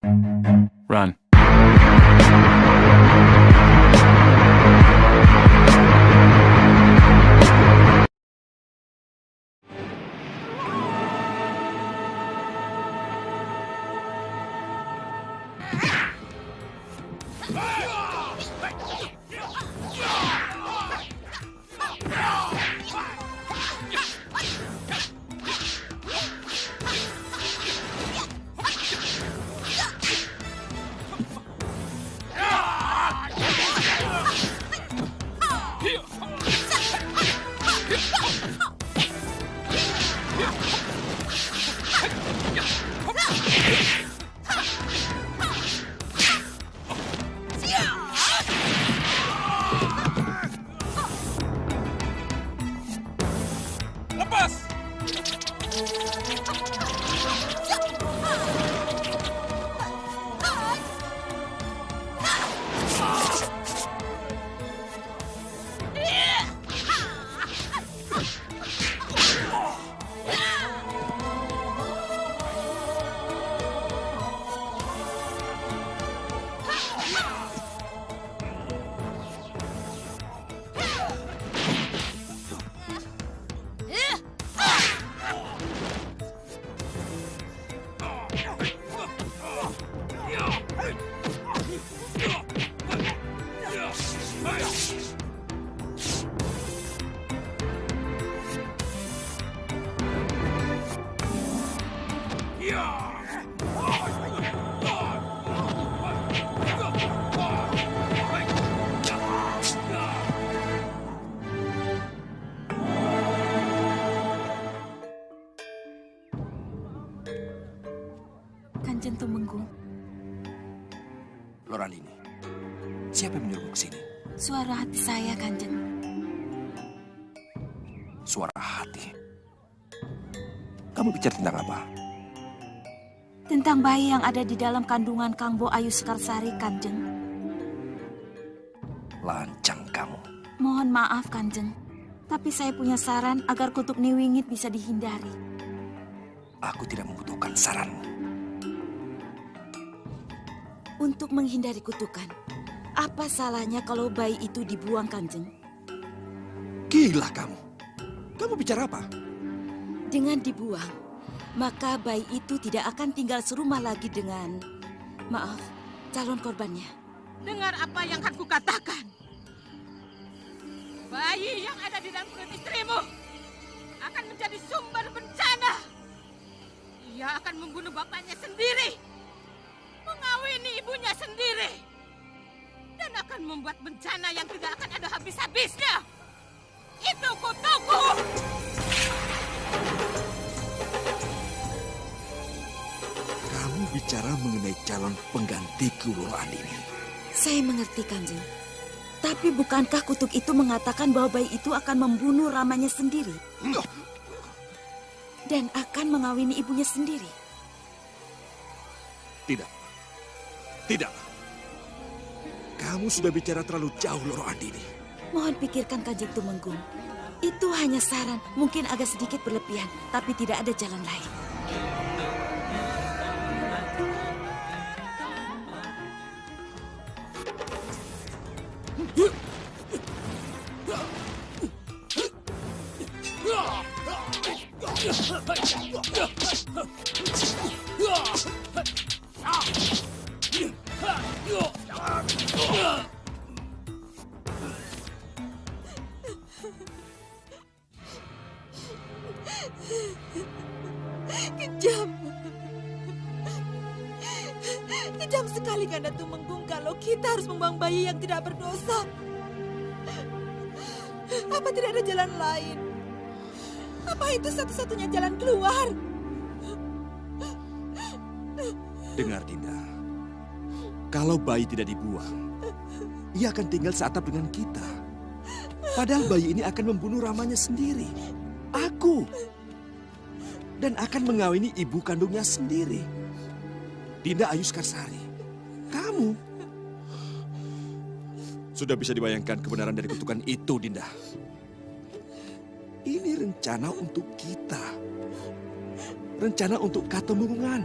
Run. Kanjeng Tumenggung, Lorandini, siapa yang menyuruhmu ke sini? suara hati saya, Kanjeng. Suara hati. Kamu bicara tentang apa? Tentang bayi yang ada di dalam kandungan Kang Bo Ayu Sekarsari, Kanjeng. Lancang kamu. Mohon maaf, Kanjeng. Tapi saya punya saran agar kutuk Niwingit bisa dihindari. Aku tidak membutuhkan saranmu. Untuk menghindari kutukan, apa salahnya kalau bayi itu dibuang, Kanjeng? Gila kamu. Kamu bicara apa? Dengan dibuang, maka bayi itu tidak akan tinggal serumah lagi dengan, maaf, calon korbannya. Dengar apa yang akan kukatakan. Bayi yang ada di dalam perut istrimu akan menjadi sumber bencana. Ia akan membunuh bapaknya sendiri, mengawini ibunya sendiri, dan akan membuat bencana yang tidak akan ada habis-habisnya. Itu kutuku. Kamu bicara mengenai calon penggantiku, Lorandini. Saya mengerti, Kanjeng. Tapi bukankah kutuk itu mengatakan bahwa bayi itu akan membunuh ramanya sendiri? Dan akan mengawini ibunya sendiri? Tidak. Tidak. Kamu sudah bicara terlalu jauh, Lorandini. Mohon pikirkan, Kanjeng Tumenggung. Itu hanya saran, mungkin agak sedikit berlebihan, tapi tidak ada jalan lain. Kejam. Kejam sekali Ganda Tumenggung kalau kita harus membuang bayi yang tidak berdosa. Apa tidak ada jalan lain? Apa itu satu-satunya jalan keluar? Dengar, Dinda. Kalau bayi tidak dibuang, ia akan tinggal seatap dengan kita. Padahal bayi ini akan membunuh ramanya sendiri. Aku. Dan akan mengawini ibu kandungnya sendiri. Dinda Ayu Sekarsari. Kamu. Sudah bisa dibayangkan kebenaran dari kutukan itu, Dinda. Ini rencana untuk kita. Rencana untuk Katomunggungan.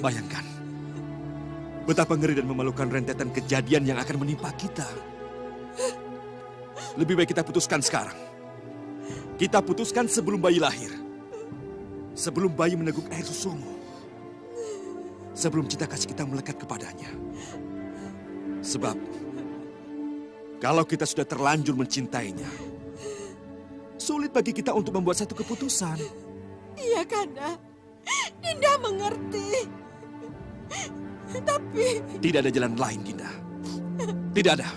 Bayangkan, betapa ngeri dan memalukan rentetan kejadian yang akan menimpa kita. Lebih baik kita putuskan sekarang. Kita putuskan sebelum bayi lahir. Sebelum bayi meneguk air susumu. Sebelum cita kasih kita melekat kepadanya. Sebab, kalau kita sudah terlanjur mencintainya, sulit bagi kita untuk membuat satu keputusan. Iya, Kanda. Dinda mengerti. Tapi... Tidak ada jalan lain, Dinda. Tidak ada.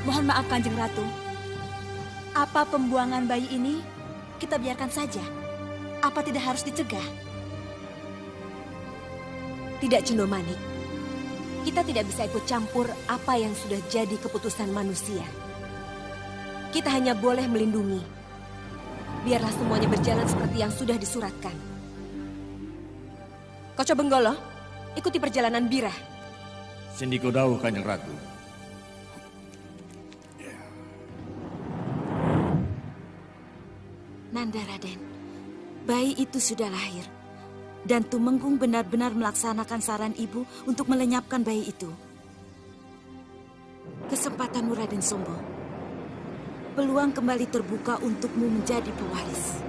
Mohon maaf Kanjeng Ratu. Apa pembuangan bayi ini kita biarkan saja? Apa tidak harus dicegah? Tidak, Cundomanik. Kita tidak bisa ikut campur apa yang sudah jadi keputusan manusia. Kita hanya boleh melindungi. Biarlah semuanya berjalan seperti yang sudah disuratkan. Koco Benggolo, ikuti perjalanan Birah. Sendiko dawuh Kanjeng Ratu. Nanda Raden, bayi itu sudah lahir. Dan Tumenggung benar-benar melaksanakan saran ibu untuk melenyapkan bayi itu. Kesempatanmu Raden Sombo. Peluang kembali terbuka untukmu menjadi pewaris.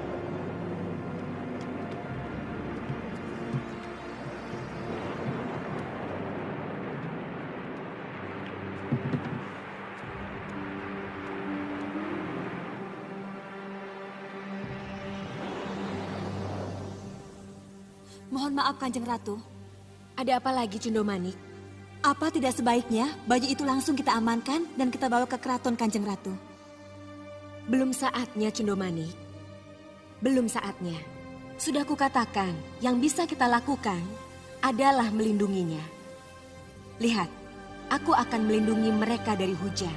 Mohon maaf Kanjeng Ratu. Ada apa lagi, Cundomanik? Apa tidak sebaiknya bayi itu langsung kita amankan dan kita bawa ke keraton Kanjeng Ratu? Belum saatnya, Cundomanik. Belum saatnya. Sudah kukatakan, yang bisa kita lakukan adalah melindunginya. Lihat, aku akan melindungi mereka dari hujan.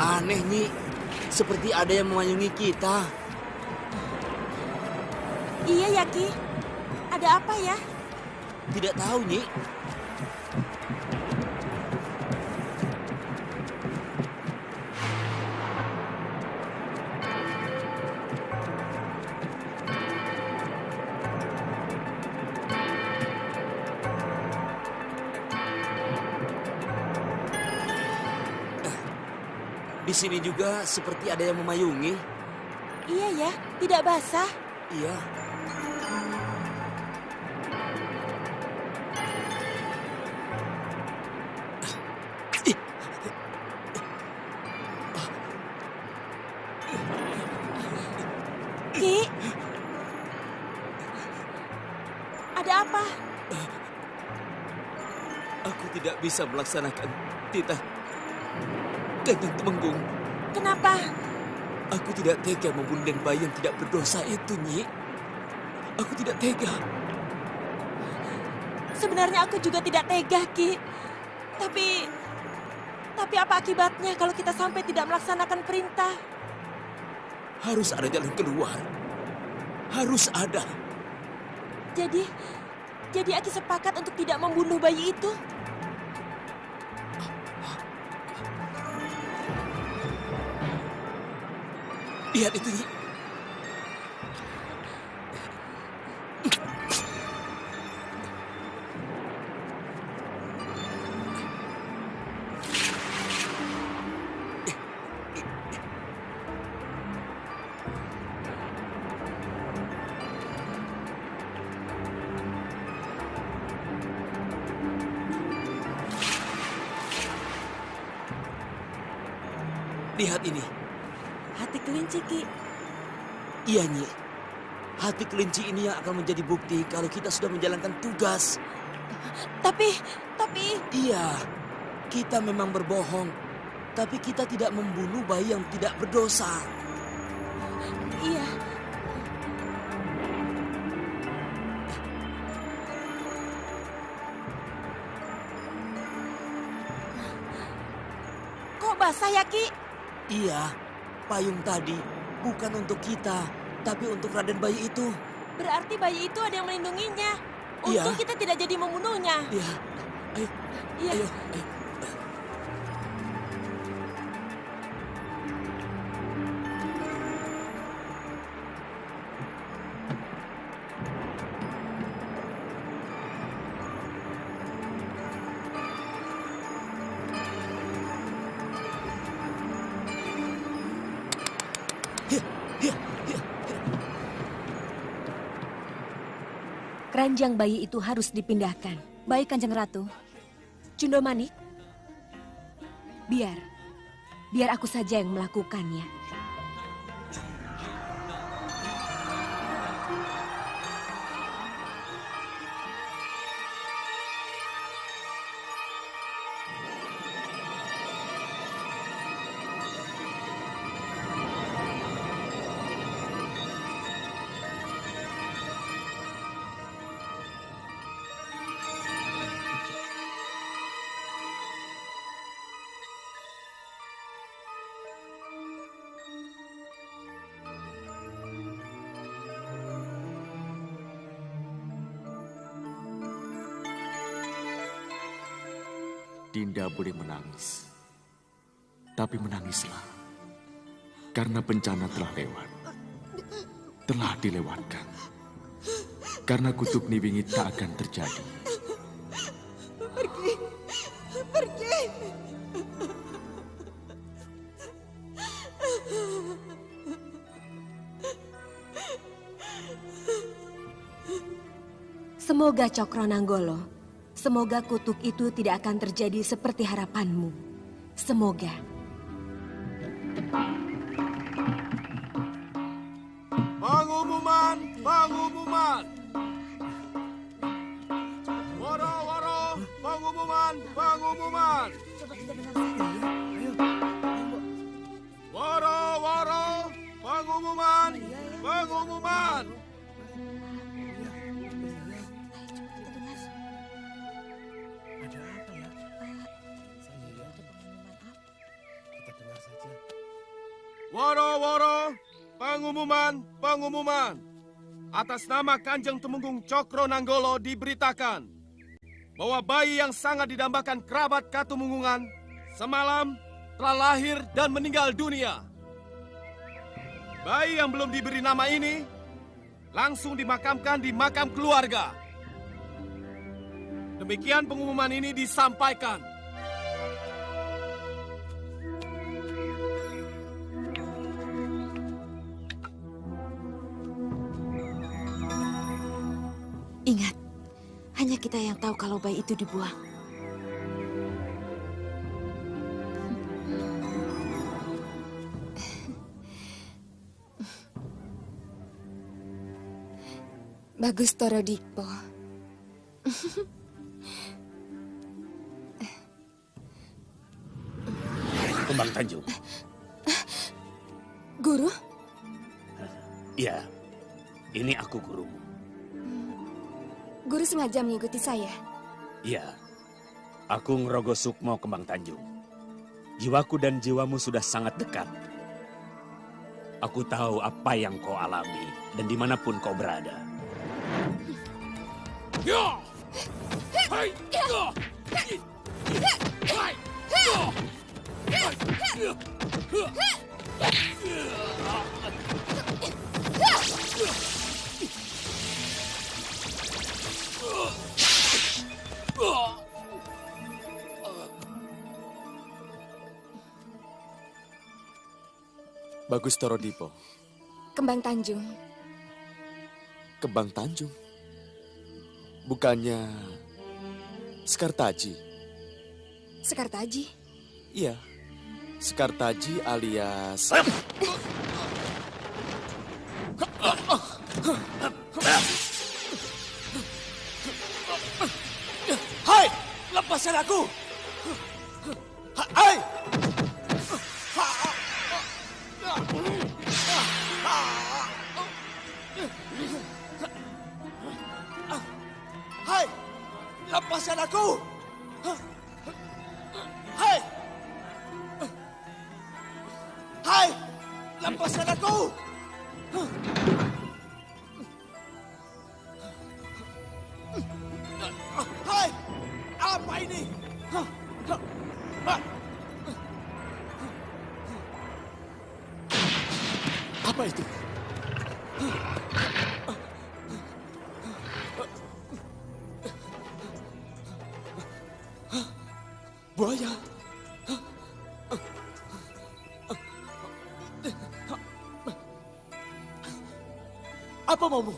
Aneh, Nyi. Seperti ada yang memayungi kita. Iya, Yaki. Ada apa ya? Tidak tahu, Nyi. Di sini juga seperti ada yang memayungi. Iya ya, tidak basah. Iya. tidak bisa melaksanakan titah Kanjeng Temenggung. Kenapa? Aku tidak tega membunuh bayi yang tidak berdosa itu, Nyi. Aku tidak tega. Sebenarnya aku juga tidak tega, Ki. Tapi apa akibatnya kalau kita sampai tidak melaksanakan perintah? Harus ada jalan keluar. Harus ada. Jadi Aki sepakat untuk tidak membunuh bayi itu? Lihat itu, Nyi. Lihat ini. Hati kelinci, Ki. Iya, Nyi. Hati kelinci ini yang akan menjadi bukti kalau kita sudah menjalankan tugas. Tapi... Iya, kita memang berbohong. Tapi kita tidak membunuh bayi yang tidak berdosa. Iya. Kok basah ya, Ki? Iya, payung tadi bukan untuk kita, tapi untuk Raden bayi itu. Berarti bayi itu ada yang melindunginya. Iya. Untung kita tidak jadi membunuhnya. Iya, ayo, Iya. ayo. Keranjang bayi itu harus dipindahkan. Baik, Kanjeng Ratu. Cundomanik, biar aku saja yang melakukannya. Dinda boleh menangis. Tapi menangislah. Karena bencana telah lewat. Telah dilewatkan. Karena kutub Niwingit tak akan terjadi. Pergi. Semoga Cokronanggolo, semoga kutuk itu tidak akan terjadi seperti harapanmu. Semoga. Pengumuman, pengumuman. Woro-woro, pengumuman, pengumuman. Woro-woro, pengumuman, pengumuman. Woro-woro, pengumuman, pengumuman. Atas nama Kanjeng Temenggung Cokronanggolo diberitakan bahwa bayi yang sangat didambakan kerabat Katumenggungan semalam telah lahir dan meninggal dunia. Bayi yang belum diberi nama ini langsung dimakamkan di makam keluarga. Demikian pengumuman ini disampaikan. Ingat, hanya kita yang tahu kalau bayi itu dibuang. Bagus, Toro Dikpo. Kembang Tanjung. Guru? Iya, ini aku gurumu. Guru sengaja mengikuti saya. Iya, aku Ngrogo Sukmo Kembang Tanjung. Jiwaku dan jiwamu sudah sangat dekat. Aku tahu apa yang kau alami dan dimanapun kau berada. Ya! Hai! Ya! Hai! Bagus Torodipo. Kembang Tanjung. Kembang Tanjung. Bukannya Sekartaji. Sekartaji. Iya. Sekartaji alias... Hai! Lepaskan aku! Hai! Hai! Lepaskan aku! Hai! Hai! Lepaskan aku! Hai! Apa ini? Apa itu? Buaya. Apa maumu?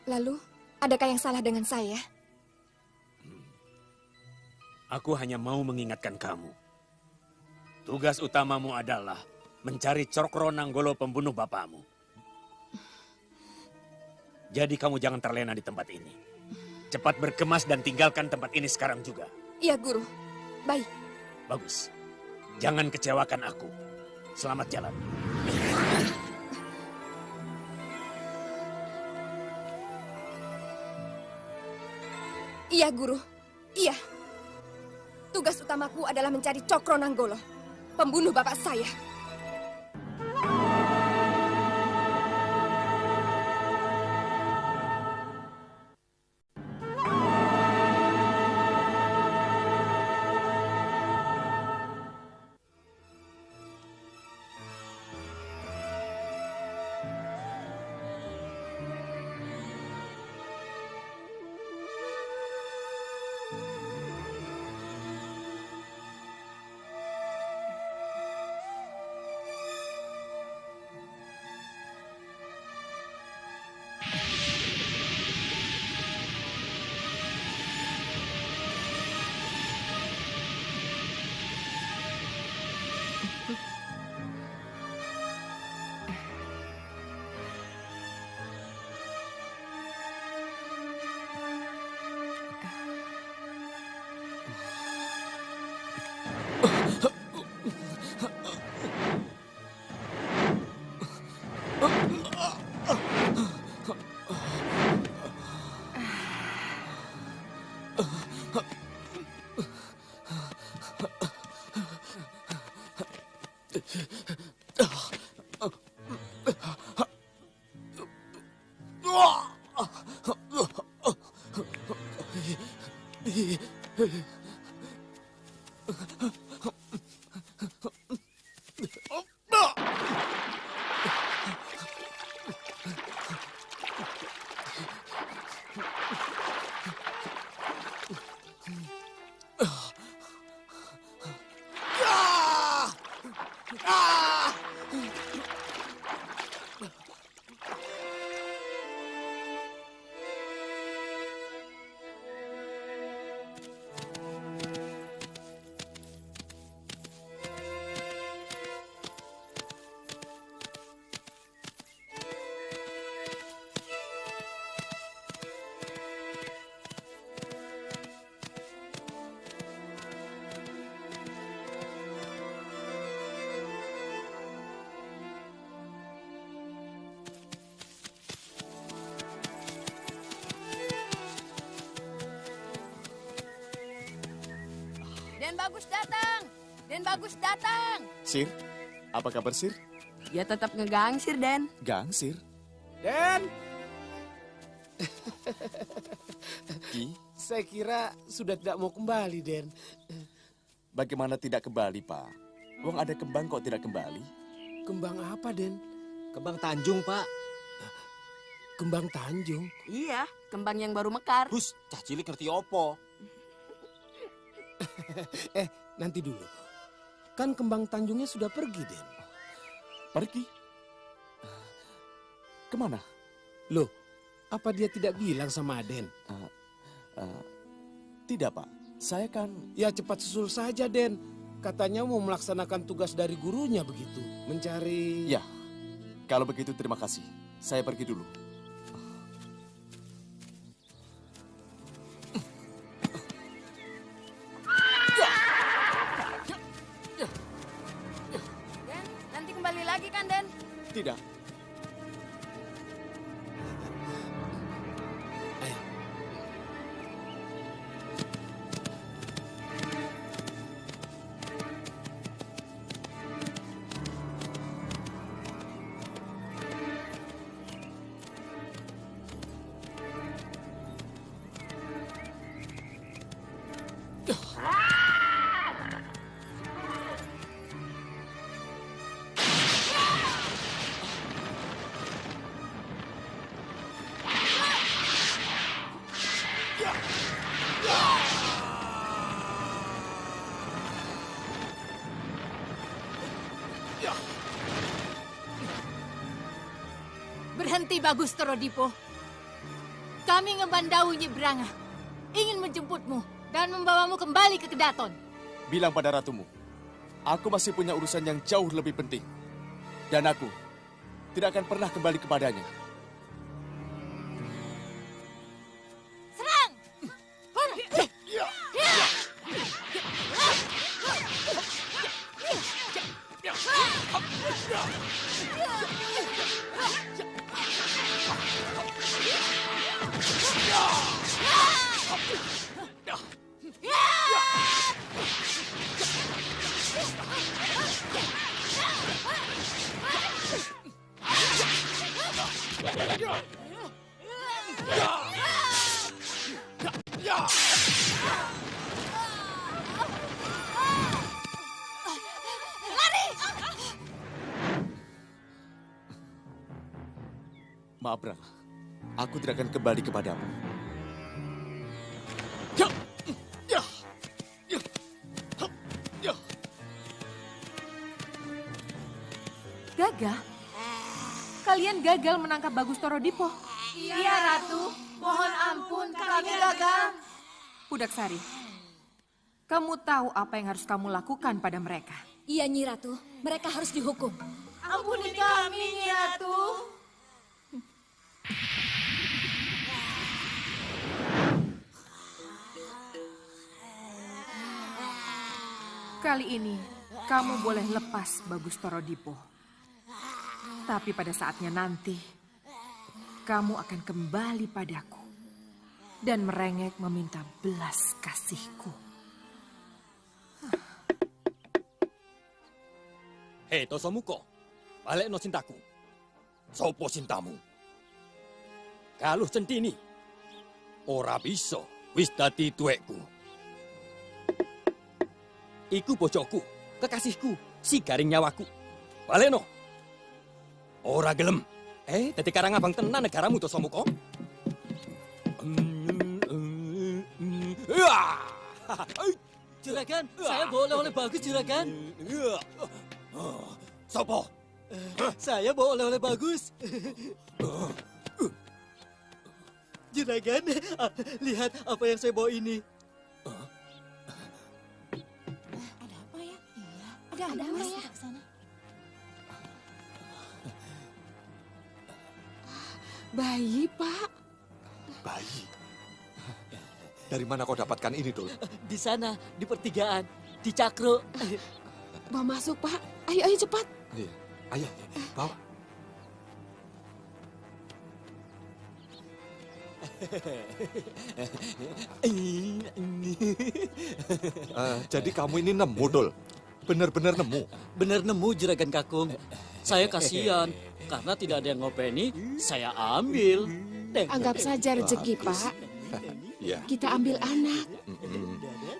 Lalu, adakah yang salah dengan saya? Aku hanya mau mengingatkan kamu. Tugas utamamu adalah mencari Cokro Nanggolo pembunuh bapakmu. Jadi kamu jangan terlena di tempat ini. Cepat berkemas dan tinggalkan tempat ini sekarang juga. Iya, Guru. Baik. Bagus. Jangan kecewakan aku. Selamat jalan. Iya, Guru. Iya. Tugas utamaku adalah mencari Cokro Nanggolo, pembunuh bapak saya. Den Bagus datang. Sir, apa kabar Sir? Ya tetap ngegangsir, Den. Gangsir. Den, Ki, saya kira sudah tidak mau kembali, Den. bagaimana tidak kembali, Pak? Wong ada kembang kok tidak kembali? Kembang apa, Den? Kembang Tanjung, Pak. Kembang Tanjung. Iya, kembang yang baru mekar. Hus, cah cilik ngerti opo. Nanti dulu. Kan kembang Tanjungnya sudah pergi, Den. Pergi? Kemana? Loh, apa dia tidak bilang sama Den? Tidak, Pak. Saya kan... Ya cepat susul saja, Den. Katanya mau melaksanakan tugas dari gurunya begitu. Mencari... Ya, kalau begitu terima kasih. Saya pergi dulu. Den, nanti kembali lagi kan, Den? Tidak. Berhenti Bagus Torodipo. Kami Ngebandau Nyebranga ingin menjemputmu dan membawamu kembali ke Kedaton. Bilang pada ratumu, aku masih punya urusan yang jauh lebih penting. Dan aku tidak akan pernah kembali kepadanya. Serang! Maaf, Rangga. Aku tidak akan kembali kepadamu. Gagal? Kalian gagal menangkap Bagus Torodipo. Iya, Ratu. Mohon ampun, kami gagal. Pudaksari, kamu tahu apa yang harus kamu lakukan pada mereka. Iya, Nyi Ratu. Mereka harus dihukum. Ampuni kami, Nyi Ratu. Kali ini, kamu boleh lepas Bagus Torodipo. Tapi pada saatnya nanti, kamu akan kembali padaku dan merengek meminta belas kasihku. Hei, Tosomuko, balik no cintaku. Sopo cintamu? Kaluh centini. Ora bisa, wis dadi tuekku. Iku bojokku, kekasihku, si garing nyawaku. Balik no. Ora gelem. Dadi karangabang tenan negaramu Tosomuko. Juragan, saya bawa oleh-oleh bagus, Juragan. Sopo? Saya bawa oleh-oleh bagus. Juragan, lihat apa yang saya bawa ini. Ada apa ya? Iya. Ada apa ya? Bayi, Pak. Bayi? Dari mana kau dapatkan ini, Dul? Di sana, di pertigaan, di Cakro. Mau masuk, Pak. Ayo cepat. Iya. Ayo, bawa. Jadi kamu ini nemu, Dul? Benar-benar nemu. Bener nemu Juragan Kakung. Saya kasihan karena tidak ada yang ngopeni, saya ambil. Anggap saja rezeki, Pak. Ya. Kita ambil anak.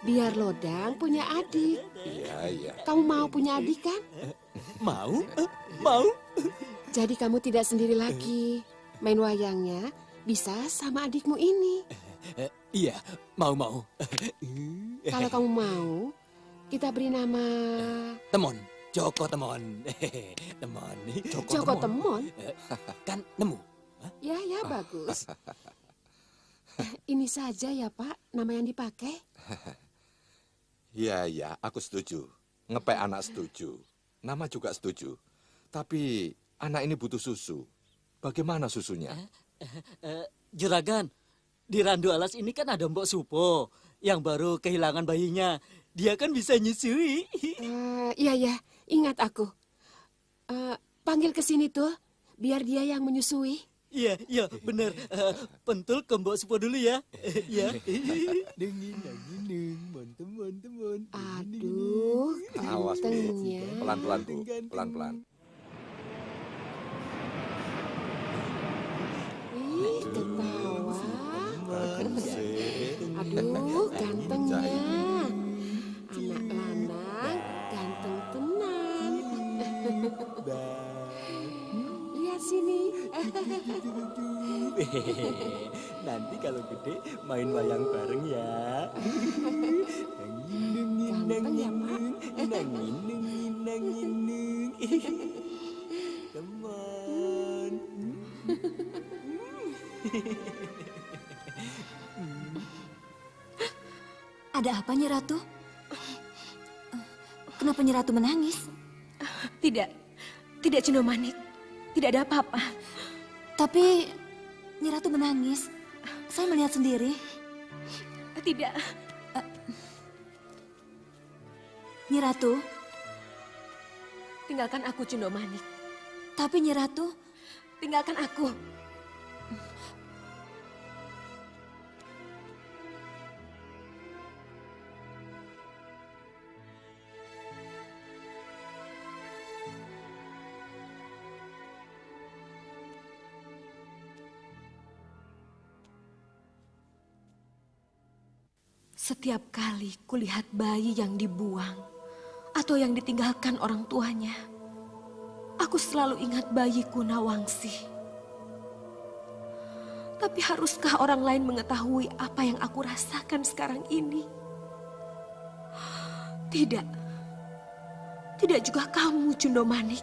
Biar Lodang punya adik. Iya, iya. Kamu mau punya adik kan? Mau? Mau? Jadi kamu tidak sendiri lagi. Main wayangnya bisa sama adikmu ini. Iya, mau. Kalau kamu mau, kita beri nama Temon, Joko Temon. Temon. Joko Temon. Kan nemu. Ya, bagus. Ini saja ya, Pak, nama yang dipakai. Iya, aku setuju. Ngepek anak setuju. Nama juga setuju. Tapi anak ini butuh susu. Bagaimana susunya? Juragan, di Randu Alas ini kan ada Mbok Supo yang baru kehilangan bayinya. Dia kan bisa nyusui. Iya, ingat aku. Panggil ke sini tuh, biar dia yang menyusui. Iya, bener. Pentul ke Mbok Supo dulu ya. Ya. Aduh, Awas, Bu. gantengnya. Pelan-pelan, Bu. Pelan-pelan. Ih, ketawa. Aduh, gantengnya. Anak lanang, ganteng tenang. Lihat sini. Nanti kalau gede main wayang bareng ya. Ganteng ya, Pak. Nangin. Teman. Ada apa, Nyi Ratu? Kenapa Nyi Ratu menangis? Tidak Cundomanik. Tidak ada apa-apa. Tapi Nyi Ratu menangis. Saya melihat sendiri. Tidak. Nyi Ratu, Tinggalkan aku, Cundomanik. tapi Nyi Ratu, Tinggalkan aku. Setiap kali kulihat bayi yang dibuang atau yang ditinggalkan orang tuanya, aku selalu ingat bayiku Nawangsi. Tapi haruskah orang lain mengetahui apa yang aku rasakan sekarang ini? Tidak. Tidak juga kamu, Cundomanik.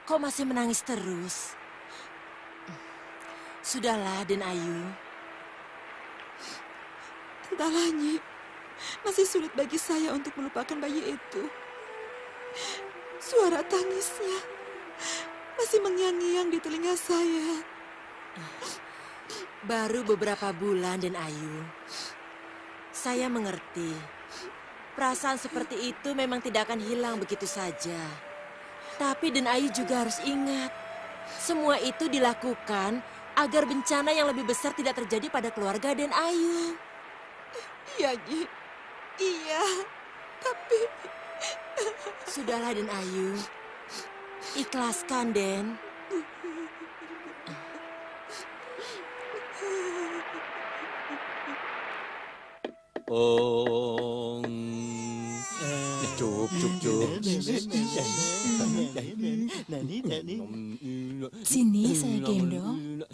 Kok masih menangis terus? Sudahlah, Den Ayu. entahlah Nyi, masih sulit bagi saya untuk melupakan bayi itu. Suara tangisnya masih mengiang-ngiang di telinga saya. Baru beberapa bulan, Den Ayu. Saya mengerti. Perasaan seperti itu memang tidak akan hilang begitu saja. Tapi Den Ayu juga harus ingat, semua itu dilakukan agar bencana yang lebih besar tidak terjadi pada keluarga Den Ayu. Iya, Nyi. Iya, tapi... Sudahlah, Den Ayu. Ikhlaskan, Den. Sini saya gendong.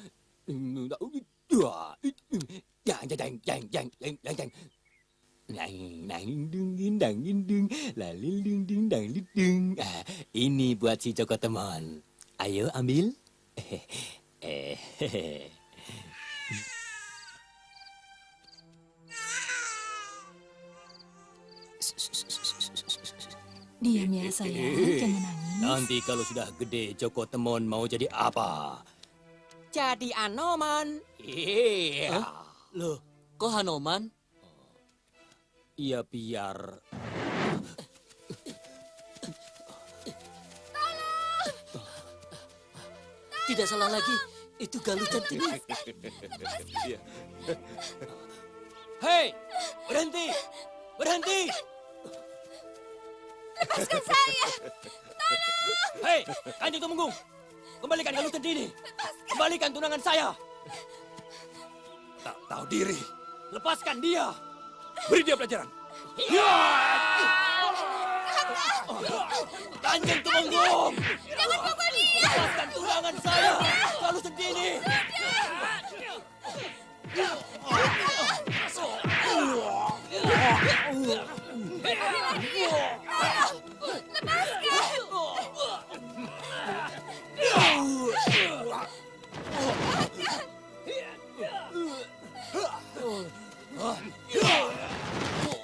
Ini buat si Joko Temon. Ayo ambil. Diam ya sayang, jangan nangis. Nanti kalau sudah gede, Joko Temon mau jadi apa? Jadi Anoman. Iya. Loh, kok Hanoman? Iya biar... Tidak salah lagi, itu Galuh Centini. Hei, berhenti! Berhenti! Lepaskan saya! Hei, Kanjeng Tumenggung! Kembalikan Galuh Centini! Kembalikan tunangan saya! Tak tahu diri! Lepaskan dia! Beri dia pelajaran! Kanjeng Tumenggung! Jangan pukul dia! Lepaskan tunangan saya! Galuh Centini!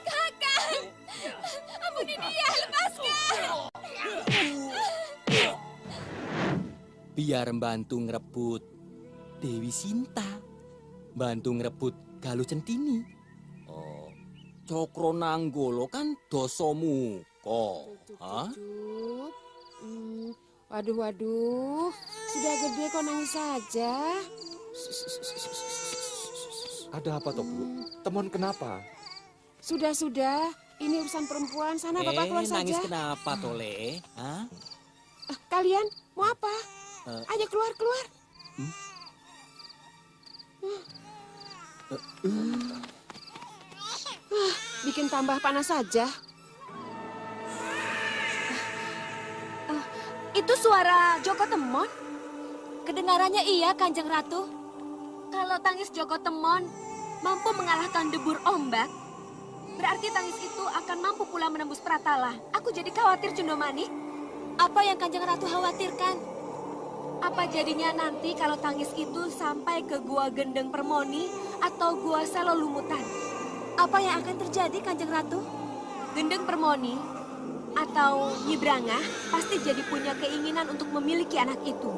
Kakak! Ampuni dia, lepaskan! Biar bantu ngerebut Dewi Sinta. Bantu ngerebut Galuh Centini. Oh, Cokronanggolo kan dosomu kok. Hah? Waduh. Sudah gede kok nangis saja. Ada apa toh, Bu? Temon kenapa? Sudah. Ini urusan perempuan. Sana Bapak keluar saja. Nangis kenapa, Tole? Hah? Kalian mau apa? Ayo keluar. Bikin tambah panas saja. Itu suara Joko Temon? Kedengarannya iya, Kanjeng Ratu. Kalau tangis Joko Temon mampu mengalahkan debur ombak, berarti tangis itu akan mampu pula menembus Pratala. Aku jadi khawatir, Cundomanik. Apa yang Kanjeng Ratu khawatirkan? Apa jadinya nanti kalau tangis itu sampai ke Gua Gendeng Permoni atau Gua Selo Lumutan? Apa yang akan terjadi, Kanjeng Ratu? Gendeng Permoni atau Nyi Brangah pasti jadi punya keinginan untuk memiliki anak itu.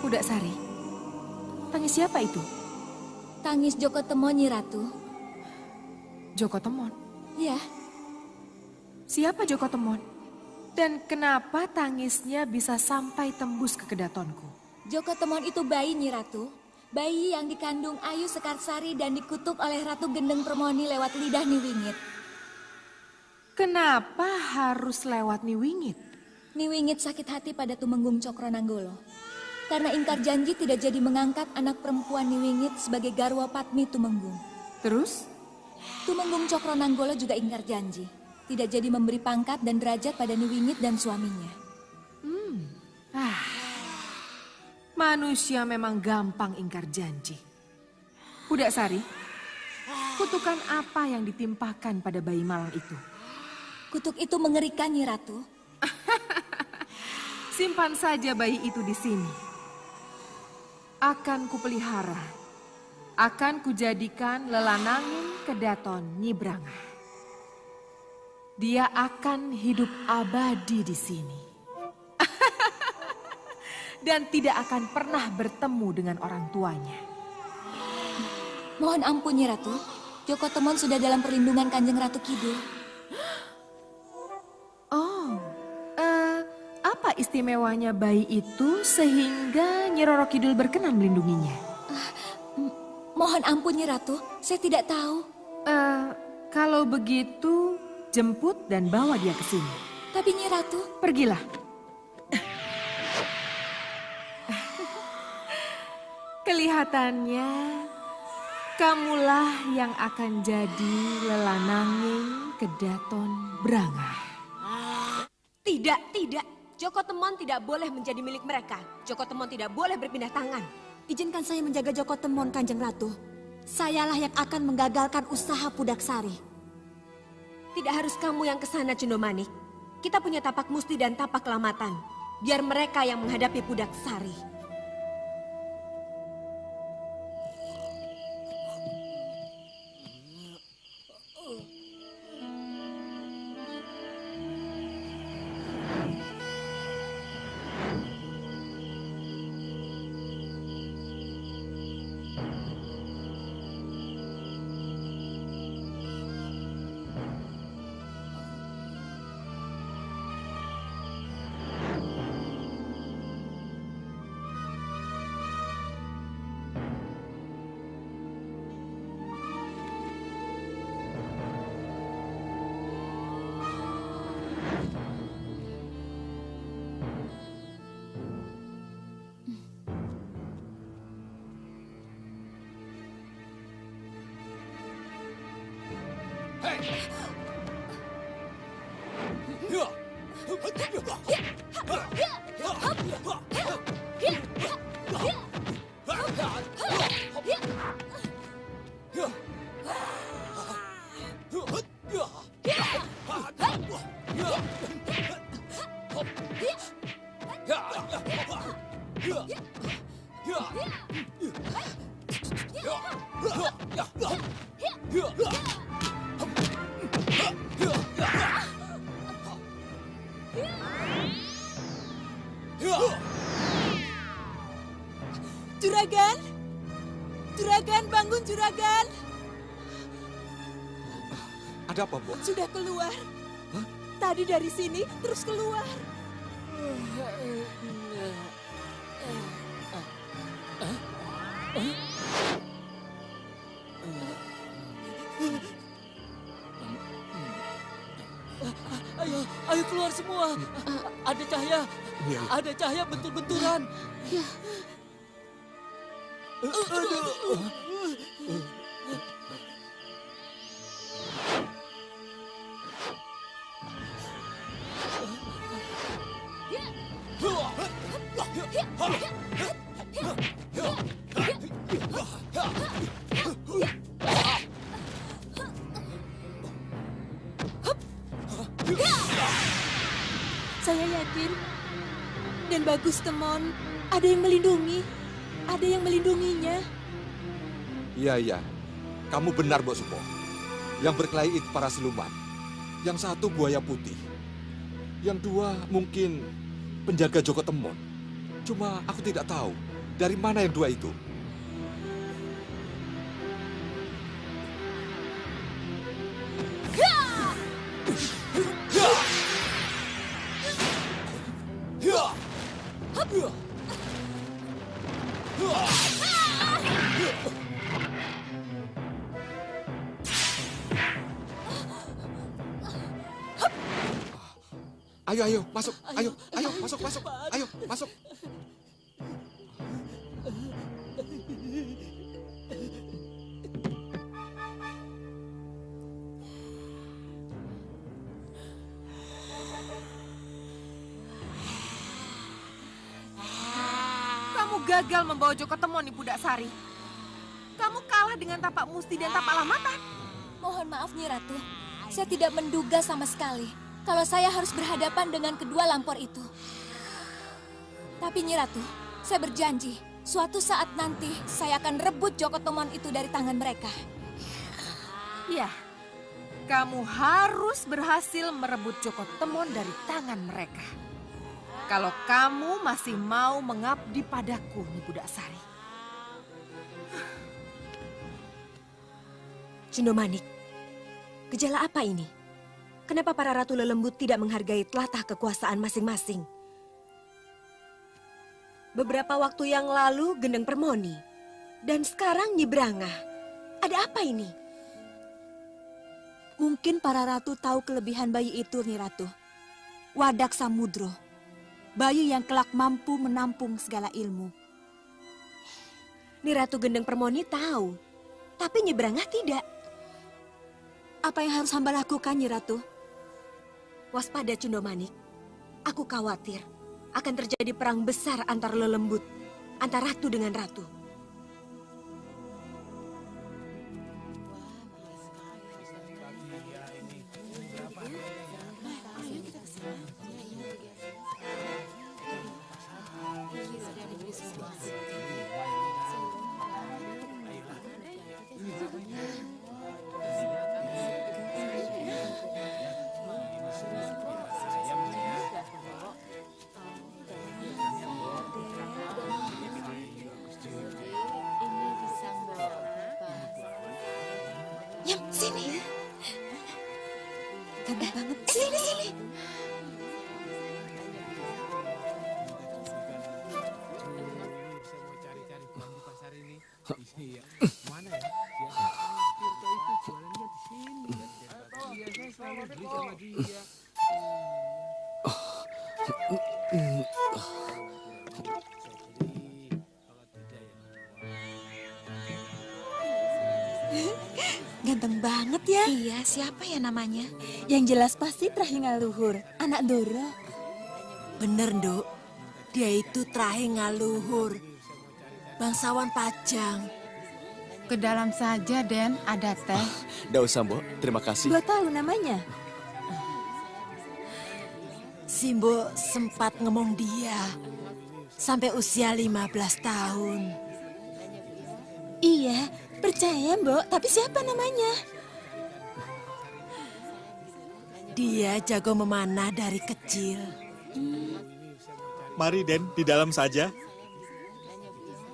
Budak Sari, tangis siapa itu? Tangis Joko Temon, Nyi Ratu. Joko Temon? Ya, Siapa Joko Temon? Dan kenapa tangisnya bisa sampai tembus ke kedatonku? Joko Temon itu bayi, Nyi Ratu. Bayi yang dikandung Ayu Sekarsari dan dikutuk oleh Ratu Gendeng Permoni lewat lidah Niwingit. Kenapa harus lewat Niwingit? Niwingit sakit hati pada Tumenggung Cokronanggolo. Karena ingkar janji tidak jadi mengangkat anak perempuan Niwingit sebagai garwa Patmi Tumenggung. Terus? Tumenggung Cokronanggolo juga ingkar janji. Tidak jadi memberi pangkat dan derajat pada Niwingit dan suaminya. Manusia memang gampang ingkar janji. Budak Sari, kutukan apa yang ditimpakan pada bayi malang itu? Kutuk itu mengerikan, Nyi Ratu. Simpan saja bayi itu di sini. Akan kupelihara. Akan kujadikan lelanangin kedaton Nyi Brangah. Dia akan hidup abadi di sini. Dan tidak akan pernah bertemu dengan orang tuanya. Mohon ampun, Nyi Ratu. Joko Temon sudah dalam perlindungan Kanjeng Ratu Kidul. Apa istimewanya bayi itu sehingga Nyi Roro Kidul berkenan melindunginya? Mohon ampun, Nyi Ratu. Saya tidak tahu. Kalau begitu, jemput dan bawa dia ke sini. Tapi Nyi Ratu... Pergilah. Kamulah yang akan jadi lelananging kedaton Brangah. Tidak, tidak. Joko Temon tidak boleh menjadi milik mereka. Joko Temon tidak boleh berpindah tangan. Izinkan saya menjaga Joko Temon, Kanjeng Ratu. Sayalah yang akan menggagalkan usaha Pudaksari. Tidak harus kamu yang kesana, Cundomanik. Kita punya tapak musti dan tapak kelamatan. Biar mereka yang menghadapi Pudaksari. Juragan! Juragan, bangun Juragan! Ada apa, Mbok? Sudah keluar. Hah? Tadi dari sini, terus keluar. Ayo keluar semua. Ada cahaya. Iya. Ada cahaya bentur-benturan. Saya yakin. Dan Bagus Temon, ada yang melindungi. Ada yang melindunginya. Iya. Kamu benar, Mbok Supo. Yang berkelahi itu para siluman. Yang satu buaya putih. Yang dua mungkin penjaga Joko Temon. Cuma aku tidak tahu dari mana yang dua itu. Ayo, masuk. Ayo, masuk. Ayo, masuk. Kamu gagal membawa Joko Temon di Pudaksari. Kamu kalah dengan tapak musti dan tapak lamatan. Mohon maaf, Nyi Ratu. Saya tidak menduga sama sekali kalau saya harus berhadapan dengan kedua lampor itu. Tapi Nyi Ratu, saya berjanji, suatu saat nanti saya akan rebut Joko Temon itu dari tangan mereka. Iya, kamu harus berhasil merebut Joko Temon dari tangan mereka. Kalau kamu masih mau mengabdi padaku, Nyi Pudaksari. Cundomanik, gejala apa ini? Kenapa para ratu lelembut tidak menghargai tlatah kekuasaan masing-masing? Beberapa waktu yang lalu Gendeng Permoni, dan sekarang Nyi Brangah. Ada apa ini? Mungkin para ratu tahu kelebihan bayi itu, Nyi Ratu. Wadak Samudro. Bayi yang kelak mampu menampung segala ilmu. Nyi Ratu Gendeng Permoni tahu. tapi Nyebrangah tidak. Apa yang harus hamba lakukan, Nyi Ratu? Waspada Cundomanik. Aku khawatir akan terjadi perang besar antar lelembut, antara ratu dengan ratu. Nyam, sini. Ganteng banget. Sini. Ganteng banget ya. Iya, siapa ya namanya? Yang jelas pasti Trahingaluhur, anak Doro. Bener, Nduk. Dia itu Trahingaluhur, bangsawan Pajang. Ke dalam saja, Den. Ada teh. Nggak usah, Mbok. Terima kasih. Gua tahu namanya. Simbo sempat ngomong dia sampai usia 15 tahun. Iya, percaya, Mbok. Tapi siapa namanya? Dia jago memanah dari kecil. Mari, Den, di dalam saja.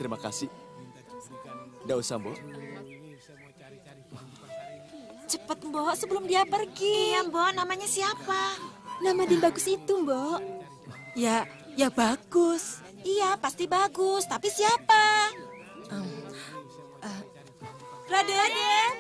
Terima kasih. Nggak usah, Mbok. Cepet, Mbok, sebelum dia pergi. Iya, Mbok, namanya siapa? Nama Din bagus itu, Mbok. Ya bagus. Iya, pasti bagus. Tapi siapa? Raden!